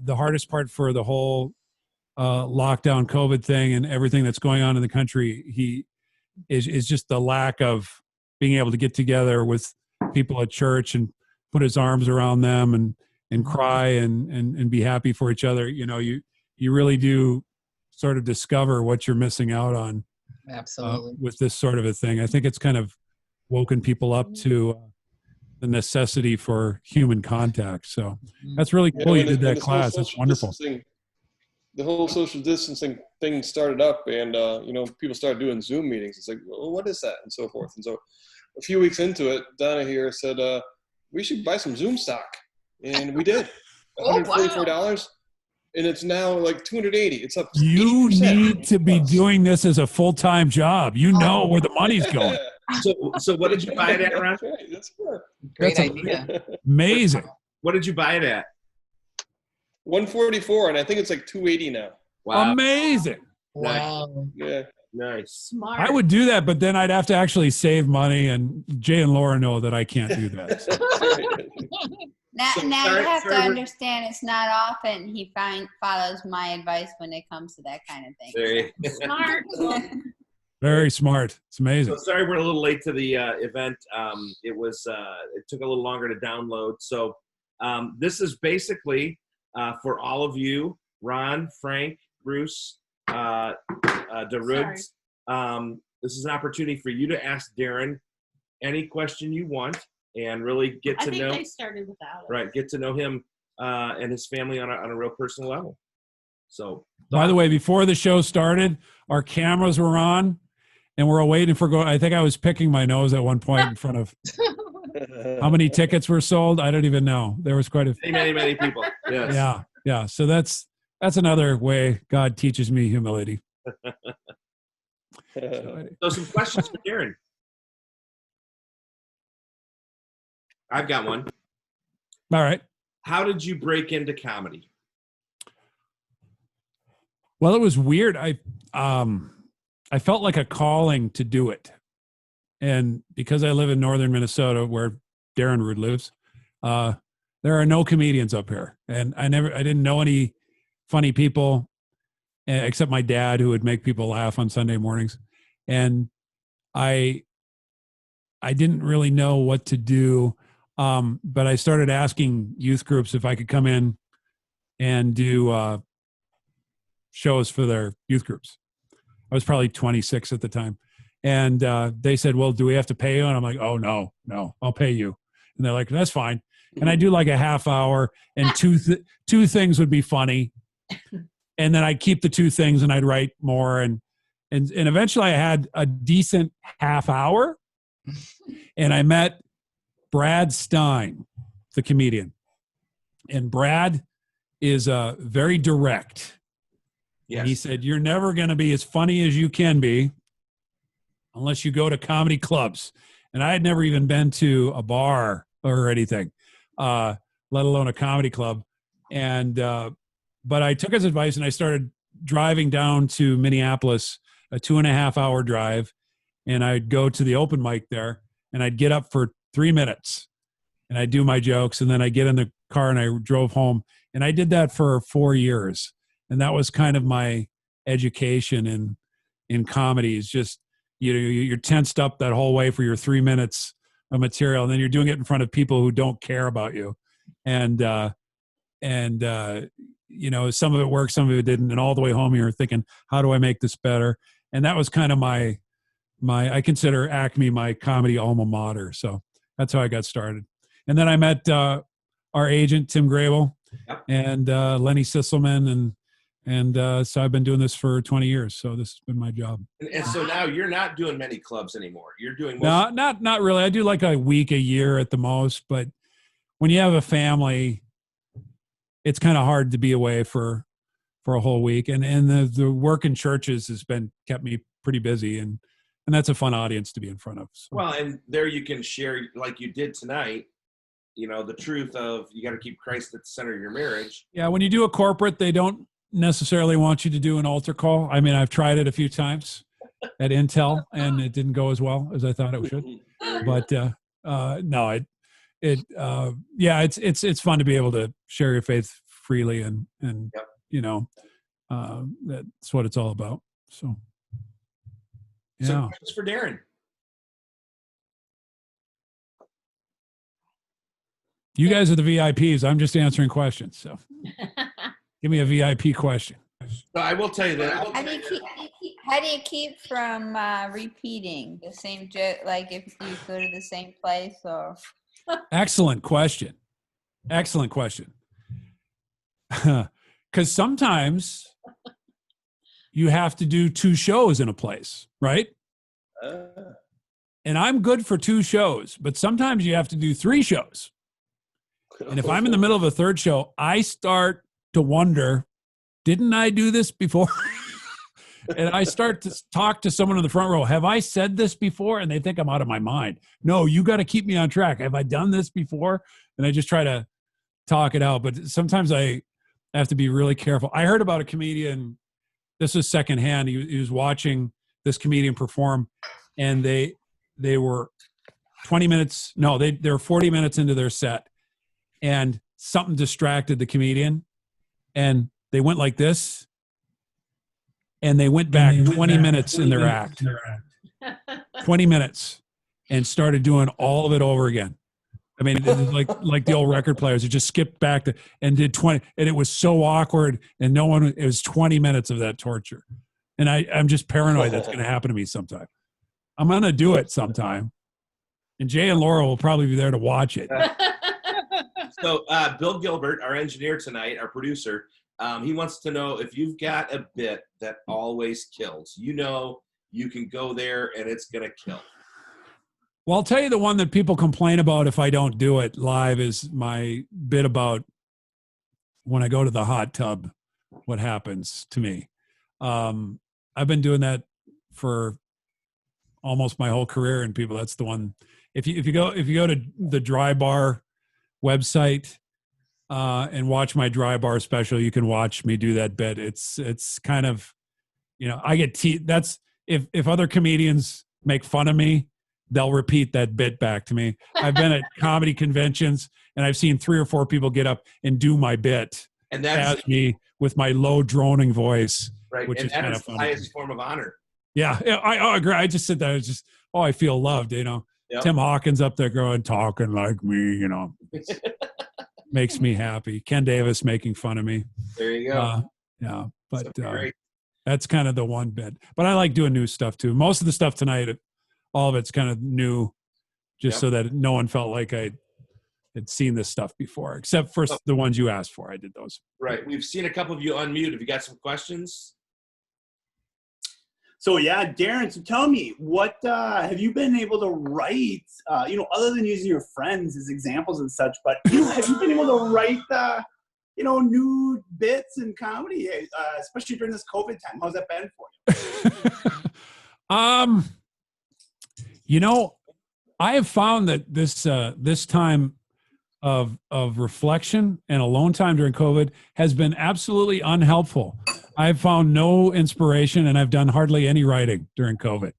the hardest part for the whole lockdown COVID thing and everything that's going on in the country, is just the lack of being able to get together with people at church and put his arms around them and cry and be happy for each other. You really do sort of discover what you're missing out on. Absolutely. With this sort of a thing. I think it's kind of woken people up to the necessity for human contact. So that's really cool. You did that class. That's wonderful. The whole social distancing thing started up, and people started doing Zoom meetings. It's like, well, what is that, and so forth. And so, a few weeks into it, Donna here said, "We should buy some Zoom stock," and we did. $144, and it's now like $280. It's up. You 80%. Need to be doing this as a full-time job. You know where the money's going. So what did you buy it at, Ron? That's right. That's good. Great idea. Amazing. What did you buy it at? 144, and I think it's like 280 now. Wow. Amazing. Wow. Yeah. Nice. Smart. I would do that, but then I'd have to actually save money, and Jay and Laura know that I can't do that. Now you have to understand it's not often he follows my advice when it comes to that kind of thing. Smart. Very smart. It's amazing. So sorry we're a little late to the event. It took a little longer to download. So this is basically for all of you, Ron, Frank, Bruce, Darud. This is an opportunity for you to ask Daren any question you want and really get to know. I think they started without it. Right, get to know him and his family on a real personal level. So, by the way, before the show started, our cameras were on, and we're waiting for I think I was picking my nose at one point in front of. How many tickets were sold? I don't even know. There was quite a many people. Yes. Yeah. So that's another way God teaches me humility. So some questions for Daren. I've got one. All right. How did you break into comedy? Well, it was weird. I felt like a calling to do it. And because I live in northern Minnesota where Daren Ruud lives, there are no comedians up here. And I didn't know any funny people except my dad, who would make people laugh on Sunday mornings. And I didn't really know what to do. But I started asking youth groups if I could come in and do shows for their youth groups. I was probably 26 at the time. And they said, well, do we have to pay you? And I'm like, oh, no, I'll pay you. And they're like, that's fine. And I do like a half hour, and two things would be funny. And then I'd keep the two things and I'd write more. And eventually I had a decent half hour, and I met Brad Stein, the comedian. And Brad is very direct. Yes. And he said, you're never going to be as funny as you can be unless you go to comedy clubs. And I had never even been to a bar or anything, let alone a comedy club. And but I took his advice, and I started driving down to Minneapolis, a 2.5 hour drive. And I'd go to the open mic there, and I'd get up for 3 minutes, and I'd do my jokes, and then I get in the car and I drove home. And I did that for 4 years. And that was kind of my education in comedy, is just, you're tensed up that whole way for your 3 minutes of material, and then you're doing it in front of people who don't care about you. And some of it worked, some of it didn't. And all the way home, you're thinking, how do I make this better? And that was kind of my I consider Acme my comedy alma mater. So that's how I got started. And then I met our agent, Tim Grable, and Lenny Sisselman, and so I've been doing this for 20 years. So this has been my job. And so now you're not doing many clubs anymore. You're doing not really. I do like a week a year at the most. But when you have a family, it's kind of hard to be away for a whole week. And the work in churches has kept me pretty busy, and that's a fun audience to be in front of. So. Well, and there you can share, like you did tonight, the truth of you got to keep Christ at the center of your marriage. Yeah, when you do a corporate, they don't necessarily want you to do an altar call. I mean, I've tried it a few times at Intel, and it didn't go as well as I thought it should. But no, it's fun to be able to share your faith freely, and Yep. you know, that's what it's all about. So, yeah. Some questions for Daren. You guys are the VIPs. I'm just answering questions. So give me a VIP question. So I will tell you that. How do you keep from repeating the same joke? Like if you go to the same place, or Excellent question. Excellent question. Because sometimes you have to do 2 shows in a place, right? And I'm good for 2 shows, but sometimes you have to do 3 shows. And if I'm in the middle of a 3rd show, I start to wonder, didn't I do this before? And I start to talk to someone in the front row. Have I said this before? And they think I'm out of my mind. No, you got to keep me on track. Have I done this before? And I just try to talk it out. But sometimes I have to be really careful. I heard about a comedian. This was secondhand. He was watching this comedian perform, and they were 20 minutes. No, they were 40 minutes into their set, and something distracted the comedian, and they went like this, and they went back 20 minutes in their act. 20 minutes, and started doing all of it over again. I mean, it was like the old record players who just skipped back and did 20, and it was so awkward, and it was 20 minutes of that torture. And I'm just paranoid that's going to happen to me sometime. I'm going to do it sometime. And Jay and Laura will probably be there to watch it. So Bill Gilbert, our engineer tonight, our producer, he wants to know if you've got a bit that always kills. You know you can go there and it's going to kill. Well, I'll tell you the one that people complain about if I don't do it live is my bit about when I go to the hot tub, what happens to me. I've been doing that for almost my whole career, and people, that's the one. If you go to the Dry Bar website and watch my Dry Bar special, you can watch me do that bit. It's kind of, I get that's if other comedians make fun of me, they'll repeat that bit back to me. I've been at comedy conventions, and I've seen 3 or 4 people get up and do my bit, and that's as me with my low droning voice, right. Which and is that kind is of the funny. highest form of honor. Yeah, I agree. I just sit there. It's just, I feel loved. Yep. Tim Hawkins up there going, talking like me. Makes me happy. Ken Davis making fun of me. There you go. Yeah, but great. that's kind of the one bit. But I like doing new stuff too. Most of the stuff tonight, all of it's kind of new, just so that no one felt like I had seen this stuff before, except for the ones you asked for. I did those. Right. We've seen a couple of you unmute. Have you got some questions? So yeah, Daren, so tell me, what have you been able to write, other than using your friends as examples and such, but have you been able to write, new bits in comedy, especially during this COVID time? How's that been for you? I have found that this time of reflection and alone time during COVID has been absolutely unhelpful. I've found no inspiration, and I've done hardly any writing during COVID.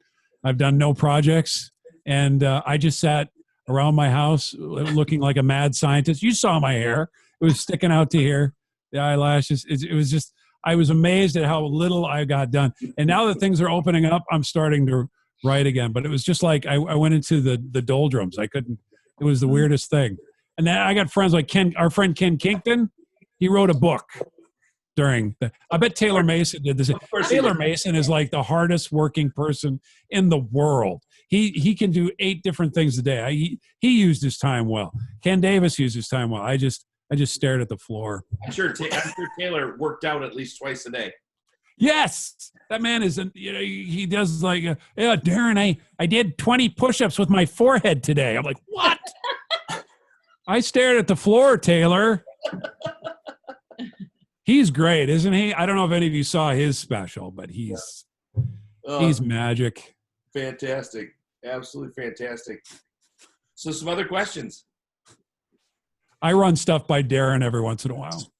I've done no projects, and I just sat around my house looking like a mad scientist. You saw my hair. It was sticking out to here, the eyelashes. It was just, I was amazed at how little I got done. And now that things are opening up, I'm starting to write again. But it was just like I went into the doldrums. I couldn't, it was the weirdest thing. And then I got friends like our friend Ken Kinkton. He wrote a book during the, I bet Taylor Mason did this. Taylor Mason is like the hardest working person in the world. He can do 8 different things a day. He used his time well. Ken Davis used his time well. I just stared at the floor. I'm sure Taylor worked out at least twice a day. Yes, that man is. He does like, yeah, Daren. I did 20 push-ups with my forehead today. I'm like, what? I stared at the floor, Taylor. He's great, isn't he? I don't know if any of you saw his special, but he's magic. Fantastic. Absolutely fantastic. So some other questions. I run stuff by Daren every once in a while.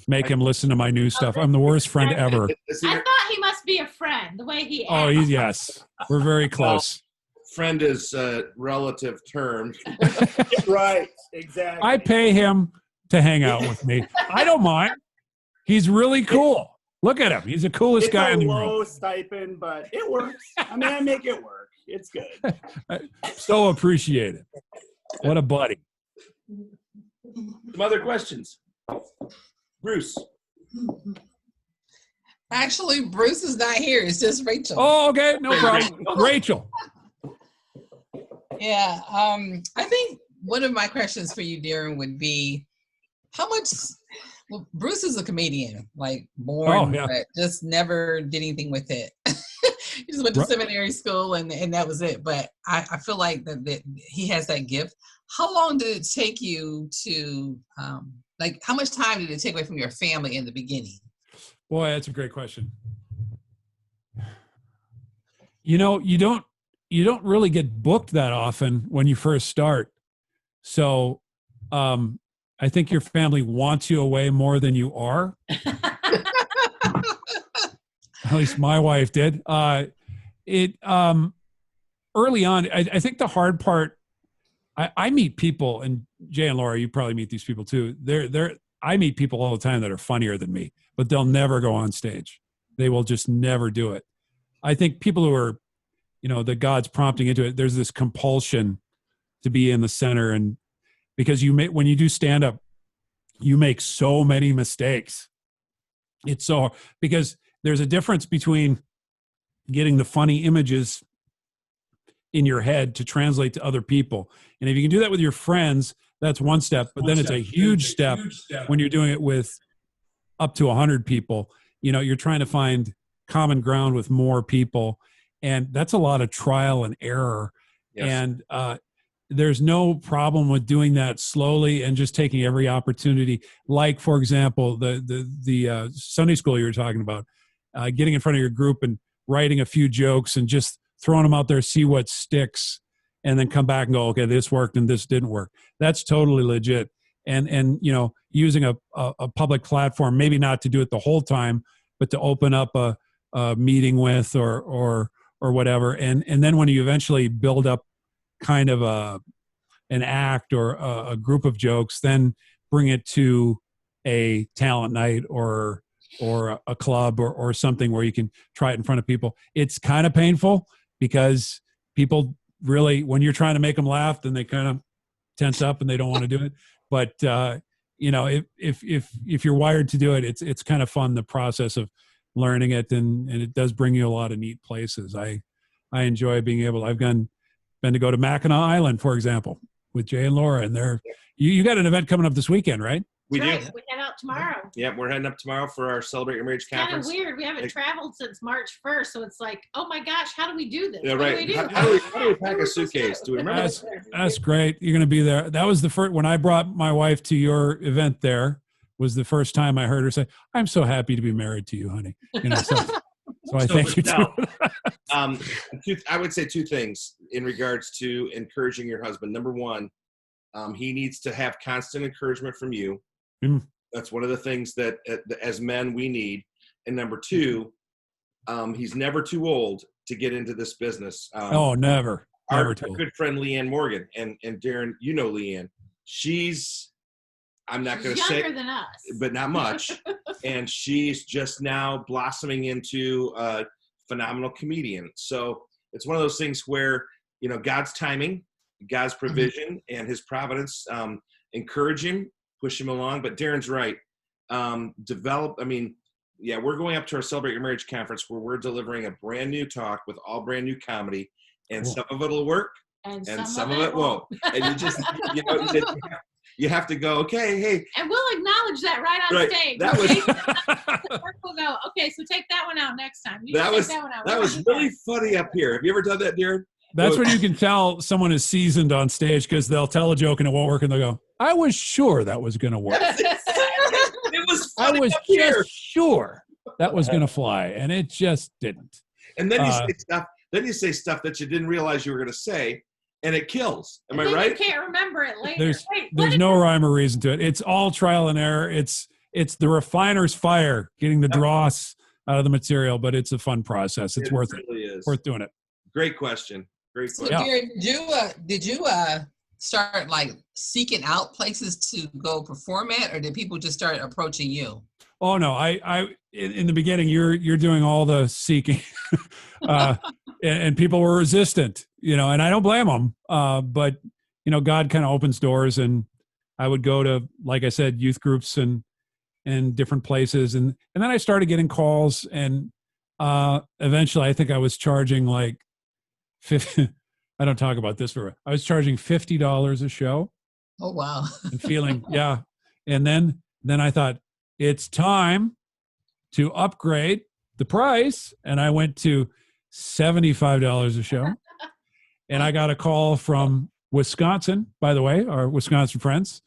Make him listen to my new stuff. I'm the worst friend ever. I thought he must be a friend, the way he acts. Oh, yes. We're very close. Friend is a relative term. Right, exactly. I pay him to hang out with me. I don't mind. He's really cool. Look at him. He's the coolest guy in the It's a low room. stipend, but it works. I mean, I make it work. It's good. So appreciated. What a buddy. Some other questions? Bruce. Actually, Bruce is not here. It's just Rachel. Oh, okay. No problem. Rachel. Yeah. I think one of my questions for you, Daren, would be how much. Well, Bruce is a comedian, like born, but just never did anything with it. He just went to seminary school and that was it. But I feel like that he has that gift. How long did it take you to, like, how much time did it take away from your family in the beginning? Boy, that's a great question. You know, you don't really get booked that often when you first start. So I think your family wants you away more than you are. At least my wife did. Early on, I think the hard part, I meet people, and Jay and Laura, you probably meet these people too. I meet people all the time that are funnier than me, but they'll never go on stage. They will just never do it. I think people who are, that God's prompting into it, there's this compulsion to be in the center. And because when you do stand up, you make so many mistakes. It's so, because there's a difference between getting the funny images in your head to translate to other people. And if you can do that with your friends, that's one step, but then it's a huge step when you're doing it with up to 100 people. You're trying to find common ground with more people. And that's a lot of trial and error. Yes. And there's no problem with doing that slowly and just taking every opportunity. Like, for example, the Sunday school you were talking about, getting in front of your group and writing a few jokes and just throwing them out there, see what sticks, and then come back and go, okay, this worked and this didn't work. That's totally legit. And using a public platform, maybe not to do it the whole time, but to open up a meeting with or whatever. And then when you eventually build up kind of an act or a group of jokes, then bring it to a talent night or a club or something where you can try it in front of people. It's kind of painful because people really, when you're trying to make them laugh, then they kind of tense up and they don't want to do it. But if you're wired to do it, it's kind of fun, the process of learning it, and it does bring you a lot of neat places. I enjoy being able. I've been to go to Mackinac Island, for example, with Jay and Laura, and you got an event coming up this weekend, right? We do. We head out tomorrow. Yeah, we're heading up tomorrow for our Celebrate Your Marriage conference. Kind of weird. We haven't traveled since March 1st, so it's like, oh my gosh, how do we do this? Yeah, what right. do we do? How do we pack a suitcase? Do we remember? That's great. You're going to be there. That was the first, when I brought my wife to your event there, was the first time I heard her say, "I'm so happy to be married to you, honey." So I thank you too. I would say two things in regards to encouraging your husband. Number one, he needs to have constant encouragement from you. Mm. That's one of the things that as men we need. And number two, he's never too old to get into this business. Never. Our good friend Leanne Morgan, and Daren, Leanne. She's, I'm not going to say, younger than us, but not much. And she's just now blossoming into a phenomenal comedian. So it's one of those things where, God's timing, God's provision, and his providence, encourage him, push him along. But Daren's right. We're going up to our Celebrate Your Marriage conference where we're delivering a brand new talk with all brand new comedy, and some of it'll work and some of it won't. And you just, you have to go, okay, hey. And we'll acknowledge that right on stage. That was, we'll go, okay, so take that one out next time. That was really funny up here. Have you ever done that, Daren? That's when you can tell someone is seasoned on stage, because they'll tell a joke and it won't work, and they'll go, "I was sure that was going to work. It was funny. I was just sure that was going to fly, and it just didn't." And then you say stuff. Then you say stuff that you didn't realize you were going to say, and it kills. Am I right? You can't remember it later. There's no rhyme or reason to it. It's all trial and error. It's the refiner's fire, getting the dross out of the material, but it's a fun process. It's worth it. Really is. Worth doing it. Great question. So, Daren, did you start like seeking out places to go perform at, or did people just start approaching you? Oh no, in the beginning, you're doing all the seeking, and people were resistant, and I don't blame them. But God kind of opens doors, and I would go to, like I said, youth groups and different places, and then I started getting calls, and eventually, I think I was charging like 50. I don't talk about this I was charging $50 a show. Oh wow! And feeling and then I thought, it's time to upgrade the price. And I went to $75 a show. And I got a call from Wisconsin, by the way, our Wisconsin friends.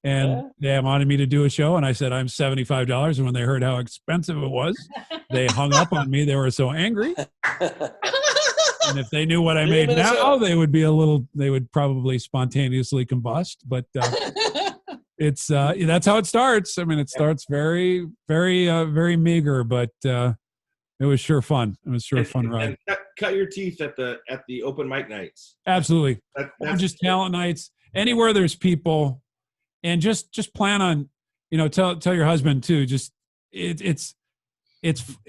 And they wanted me to do a show. And I said, I'm $75. And when they heard how expensive it was, they hung up on me. They were so angry. And if they knew what I made now, they would probably spontaneously combust. But it's that's how it starts. I mean, it starts very, very, very meager, but it was sure fun. It was sure a fun ride. And cut your teeth at the open mic nights. Absolutely. That's just talent nights. Anywhere there's people, and just plan on, tell your husband too. Just it's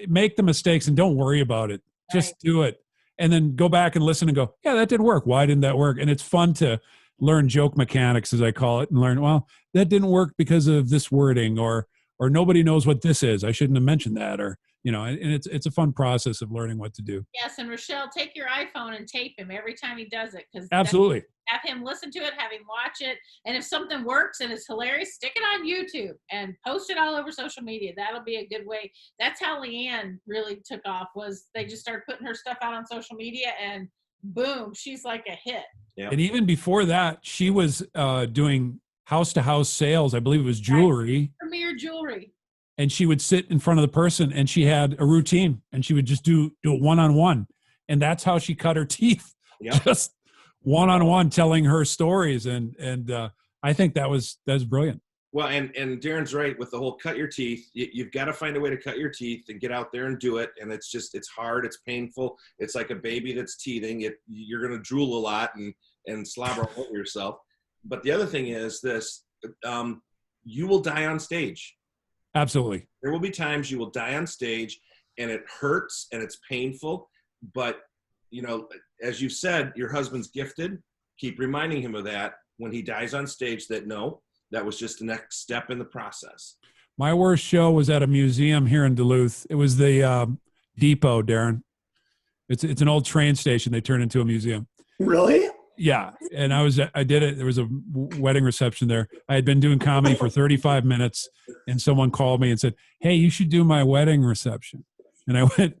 make the mistakes and don't worry about it. Just do it, and then go back and listen and go, yeah, that didn't work. Why didn't that work? And it's fun to learn joke mechanics, as I call it, and learn, well, that didn't work because of this wording, or nobody knows what this is. I shouldn't have mentioned that, or, and it's a fun process of learning what to do. Yes, and Rochelle, take your iPhone and tape him every time he does it. Absolutely. Have him listen to it, have him watch it, and if something works and it's hilarious, stick it on YouTube and post it all over social media. That'll be a good way. That's how Leanne really took off, was they just started putting her stuff out on social media, and boom, she's like a hit. Yeah. And even before that, she was doing house-to-house sales. I believe it was jewelry. Premier jewelry. And she would sit in front of the person, and she had a routine, and she would just do it one-on-one. And that's how she cut her teeth. Yep. Just one-on-one, telling her stories. And I think that's brilliant. Well, and Daren's right with the whole cut your teeth. You've got to find a way to cut your teeth and get out there and do it. And it's hard. It's painful. It's like a baby that's teething. You're going to drool a lot and slobber all over yourself. But the other thing is this, you will die on stage. Absolutely. There will be times you will die on stage, and it hurts and it's painful. But, as you said, your husband's gifted. Keep reminding him of that when he dies on stage, that that was just the next step in the process. My worst show was at a museum here in Duluth. It was the Depot, Daren. It's an old train station they turned into a museum. Really? Yeah. And I did it. There was a wedding reception there. I had been doing comedy for 35 minutes, and someone called me and said, hey, you should do my wedding reception. And I went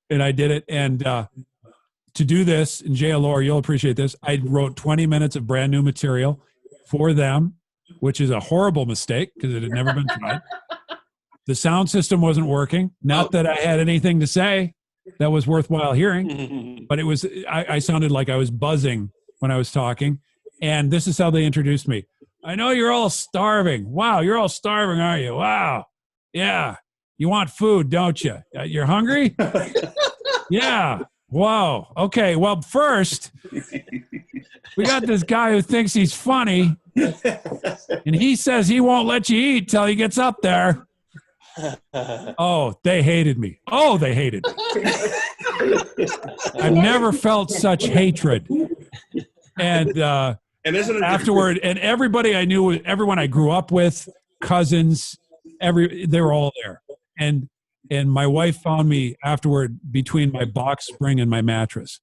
and I did it. And to do this, and JLR, you'll appreciate this, I wrote 20 minutes of brand new material for them, which is a horrible mistake because it had never been tried. The sound system wasn't working. Not that I had anything to say that was worthwhile hearing, but I sounded like I was buzzing when I was talking. And this is how they introduced me. I know you're all starving. Wow, you're all starving, aren't you? Wow. Yeah. You want food, don't you? You're hungry? Yeah. Whoa. Okay. Well, first, we got this guy who thinks he's funny, and he says he won't let you eat till he gets up there. Oh, they hated me. Oh, they hated me. I've never felt such hatred. And isn't it afterward, and everybody I knew, everyone I grew up with, cousins, they were all there. And my wife found me afterward between my box spring and my mattress.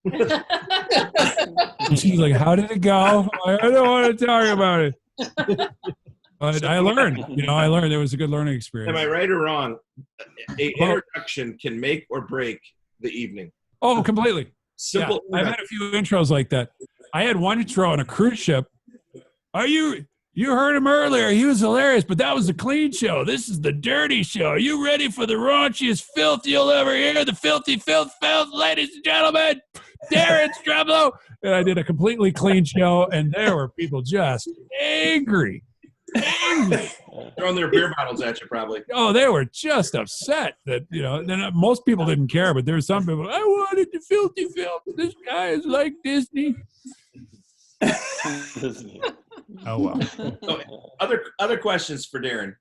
And she's like, how did it go? I don't want to talk about it. But I learned, it was a good learning experience. Am I right or wrong? An introduction can make or break the evening. Oh, completely. Simple. Yeah, I've had a few intros like that. I had one intro on a cruise ship. You heard him earlier. He was hilarious, but that was the clean show. This is the dirty show. Are you ready for the raunchiest filth you'll ever hear? The filthy filth, ladies and gentlemen, Daren Streblow. And I did a completely clean show, and there were people just angry. Throwing their beer bottles at you, probably. Oh, they were just upset that, then most people didn't care, but there were some people, I wanted the filthy filth. This guy is like Disney. Oh, well. Okay. Other questions for Daren?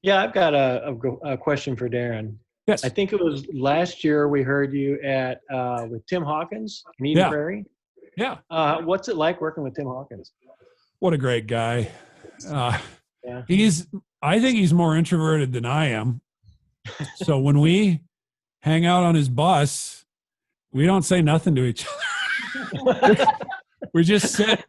Yeah, I've got a question for Daren. Yes. I think it was last year we heard you at with Tim Hawkins in Eden Prairie. Yeah. What's it like working with Tim Hawkins? What a great guy. Yeah. I think he's more introverted than I am. So when we hang out on his bus, we don't say nothing to each other. We just sit.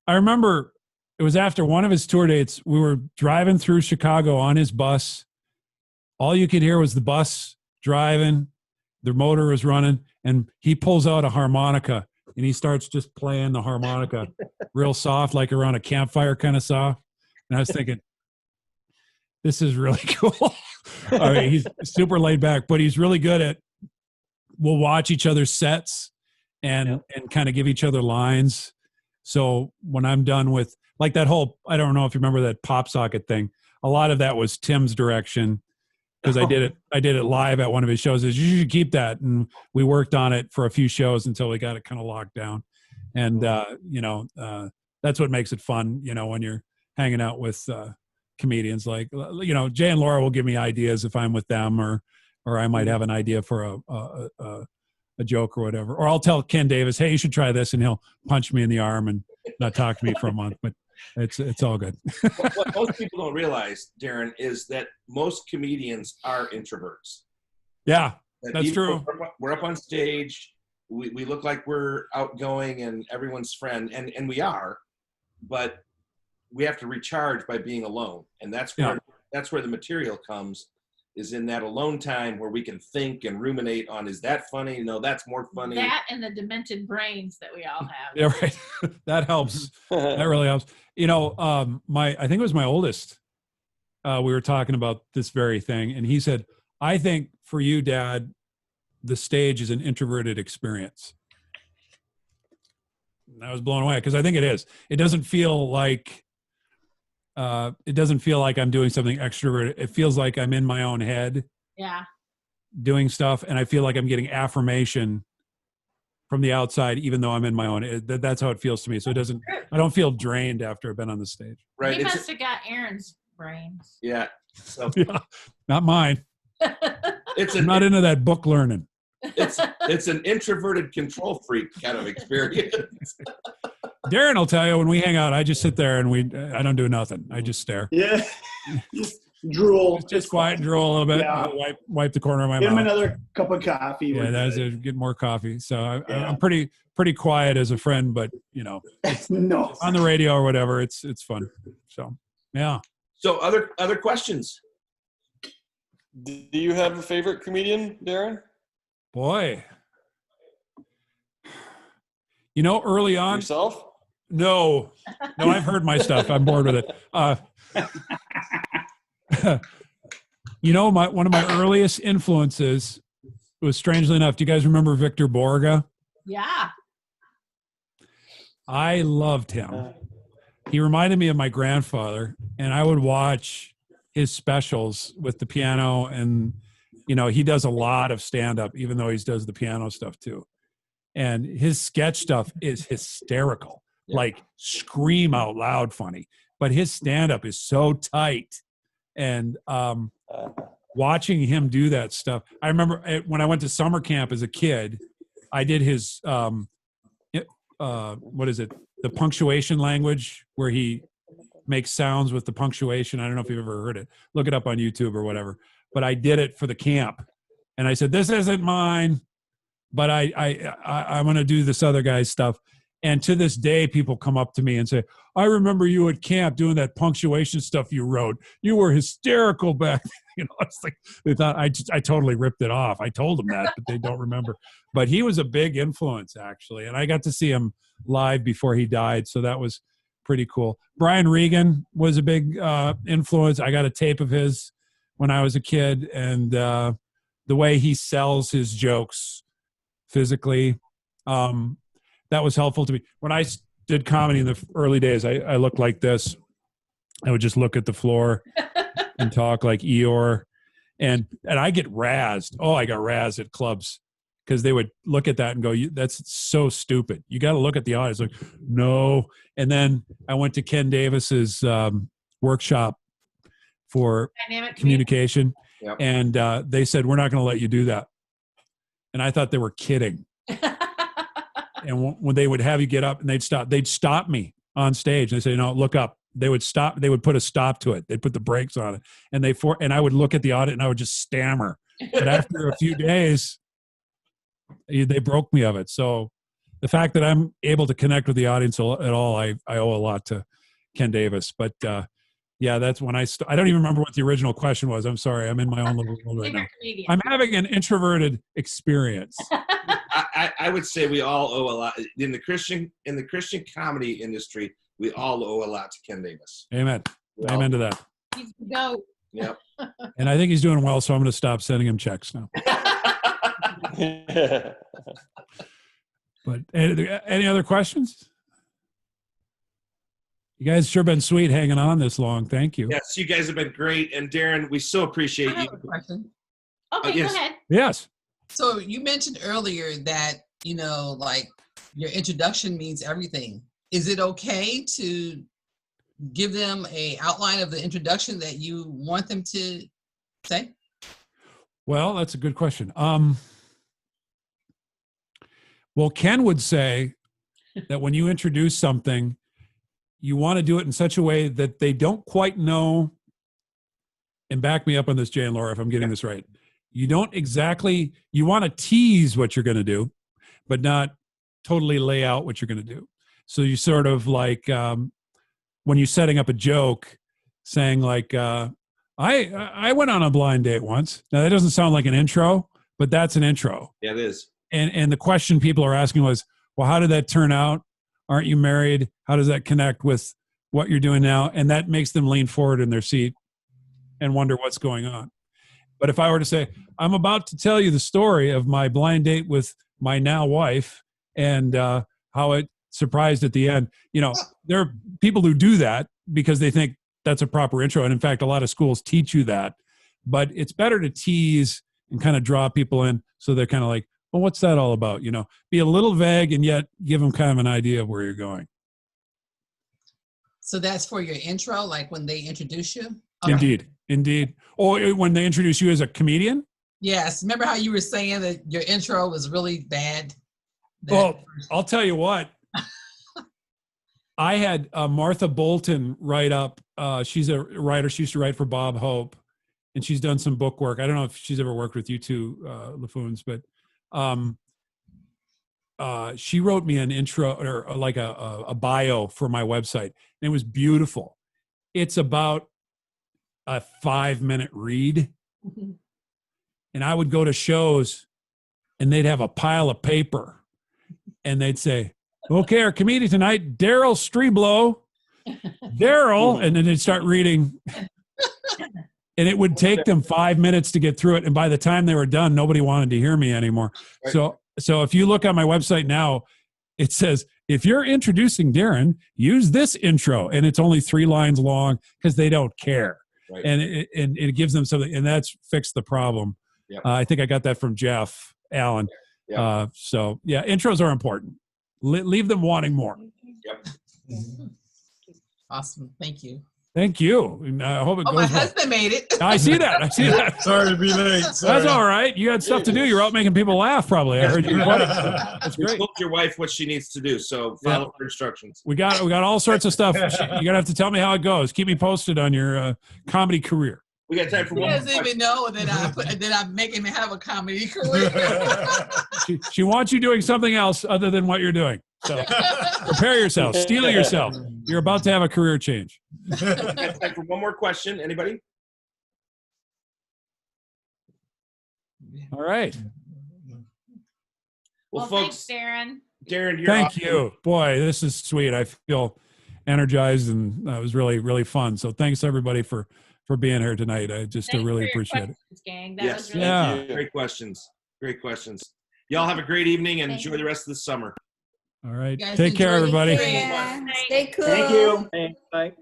I remember it was after one of his tour dates. We were driving through Chicago on his bus. All you could hear was the bus driving. The motor was running, and he pulls out a harmonica, and he starts just playing the harmonica real soft, like around a campfire kind of soft. And I was thinking, this is really cool. I mean, he's super laid back, but he's really good at, we'll watch each other's sets and kind of give each other lines. So when I'm done with like that whole, I don't know if you remember that pop socket thing. A lot of that was Tim's direction because I did it live at one of his shows. Is you should keep that. And we worked on it for a few shows until we got it kind of locked down. And, that's what makes it fun, when you're hanging out with comedians. Like, Jay and Laura will give me ideas if I'm with them, or I might have an idea for a joke or whatever. Or I'll tell Ken Davis, hey, you should try this, and he'll punch me in the arm and not talk to me for a month. But it's all good. What most people don't realize, Daren, is that most comedians are introverts. Yeah, that's true. We're up on stage. We look like we're outgoing and everyone's friend, and we are, but we have to recharge by being alone. And that's where the material comes, is in that alone time where we can think and ruminate on, is that funny? No, that's more funny. That and the demented brains that we all have. Yeah, right. That helps. That really helps. I think it was my oldest. We were talking about this very thing, and he said, I think for you, Dad, the stage is an introverted experience. And I was blown away because I think it is. It doesn't feel like I'm doing something extroverted. It feels like I'm in my own head. Yeah. Doing stuff, and I feel like I'm getting affirmation from the outside, even though I'm in my own. That's how it feels to me. So I don't feel drained after I've been on the stage. Right. He must have got Aaron's brains. Yeah. So. Yeah, not mine. I'm not into that book learning. It's an introverted control freak kind of experience. Daren will tell you when we hang out, I just sit there and I don't do nothing. I just stare. Yeah. Just drool. Just quiet and drool a little bit. Yeah. Wipe the corner of my mouth. Give him another cup of coffee. Yeah, get more coffee. So I'm pretty quiet as a friend, but no, on the radio or whatever, it's fun. So yeah. So other questions? Do you have a favorite comedian, Daren? Boy. Early on. Yourself? No, I've heard my stuff. I'm bored with it. One of my earliest influences was, strangely enough, do you guys remember Victor Borga? Yeah. I loved him. He reminded me of my grandfather, and I would watch his specials with the piano, and he does a lot of stand-up, even though he does the piano stuff too. And his sketch stuff is hysterical, like scream out loud funny. But his stand-up is so tight, and watching him do that stuff. I remember when I went to summer camp as a kid, I did his what is it? The punctuation language, where he makes sounds with the punctuation. I don't know if you've ever heard it. Look it up on YouTube or whatever. But I did it for the camp, and I said, "This isn't mine, but I'm going to do this other guy's stuff." And to this day, people come up to me and say, "I remember you at camp doing that punctuation stuff you wrote. You were hysterical back then." It's like they thought I totally ripped it off. I told them that, but they don't remember. But he was a big influence, actually, and I got to see him live before he died, so that was pretty cool. Brian Regan was a big influence. I got a tape of his when I was a kid, and the way he sells his jokes physically, that was helpful to me. When I did comedy in the early days, I looked like this. I would just look at the floor and talk like Eeyore, and I get razzed. Oh, I got razzed at clubs because they would look at that and go, that's so stupid. You got to look at the audience. Like, no. And then I went to Ken Davis's workshop for Dynamic communication. Yep. And they said, we're not going to let you do that. And I thought they were kidding. And when they would have you get up and they'd stop me on stage. They say, no, look up. They would stop. They would put a stop to it. They'd put the brakes on it. And I would look at the audience and I would just stammer. But after a few days, they broke me of it. So the fact that I'm able to connect with the audience at all, I owe a lot to Ken Davis. But yeah, that's when I don't even remember what the original question was. I'm sorry. I'm in my own little world right now. I'm having an introverted experience. I would say we all owe a lot in the Christian comedy industry. We all owe a lot to Ken Davis. Amen. Amen to that. He's the GOAT. Yep. And I think he's doing well, so I'm going to stop sending him checks now. But any other questions? You guys sure been sweet hanging on this long. Thank you. Yes, you guys have been great. And Daren, we so appreciate I you. have a question. Okay, yes. go ahead. Yes. So you mentioned earlier that, like your introduction means everything. Is it okay to give them a outline of the introduction that you want them to say? Well, that's a good question. Well, Ken would say that when you introduce something, you want to do it in such a way that they don't quite know, and back me up on this, Jay and Laura, if I'm getting this right. You don't exactly, you want to tease what you're going to do, but totally lay out what you're going to do. So you sort of like, when you're setting up a joke, saying like, I went on a blind date once. Now that doesn't sound like an intro, but that's an intro. Yeah, it is. And the question people are asking was, well, how did that turn out? Aren't you married? How does that connect with what you're doing now? And that makes them lean forward in their seat and wonder what's going on. But if I were to say, I'm about to tell you the story of my blind date with my now wife and how it surprised at the end, there are people who do that because they think that's a proper intro. And in fact, a lot of schools teach you that. But it's better to tease and kind of draw people in so they're kind of like, well, what's that all about? Be a little vague and yet give them kind of an idea of where you're going. So that's for your intro, like when they introduce you? Okay. Indeed. Or when they introduce you as a comedian? Yes. Remember how you were saying that your intro was really bad? Well, I'll tell you what. I had Martha Bolton write up. She's a writer. She used to write for Bob Hope, and she's done some book work. I don't know if she's ever worked with you two, LaFoons, but she wrote me an intro or like a bio for my website. And it was beautiful. It's about a 5-minute read. And I would go to shows and they'd have a pile of paper and they'd say, okay, our comedian tonight, Daren Streblow. Daryl. And then they'd start reading. And it would take them 5 minutes to get through it. And by the time they were done, nobody wanted to hear me anymore. Right. So if you look on my website now, it says, if you're introducing Daren, use this intro. And it's only 3 lines long because they don't care. Right. And it gives them something. And that's fixed the problem. Yep. I think I got that from Jeff Allen. Yep. So, yeah, intros are important. Leave them wanting more. Yep. Awesome. Thank you. Thank you. And I hope it goes my well. husband made it. I see that. Sorry to be late. Sorry. That's all right. You had stuff to do. You're out making people laugh, probably. I heard you. That's We great. told your wife what she needs to do, so follow her instructions. We got all sorts of stuff. You're gonna have to tell me how it goes. Keep me posted on your comedy career. We got time for He one more doesn't question. even know that I'm making him have a comedy career. She wants you doing something else other than what you're doing. So prepare yourself. Steel yourself. You're about to have a career change. We got time for one more question. Anybody? All right. Well, Thanks, folks, Daren. Daren, you're Thank awesome. you. Boy, this is sweet. I feel energized and it was really, really fun. So thanks everybody for being here tonight. I just Thanks really for your appreciate it. questions, gang. That Yes, was really Yeah. fun. Great questions. Great questions. Y'all have a great evening and Thank enjoy you. the rest of the summer. All right. You guys Take care, enjoy the everybody. day. Yeah, stay cool. Thank you. Bye.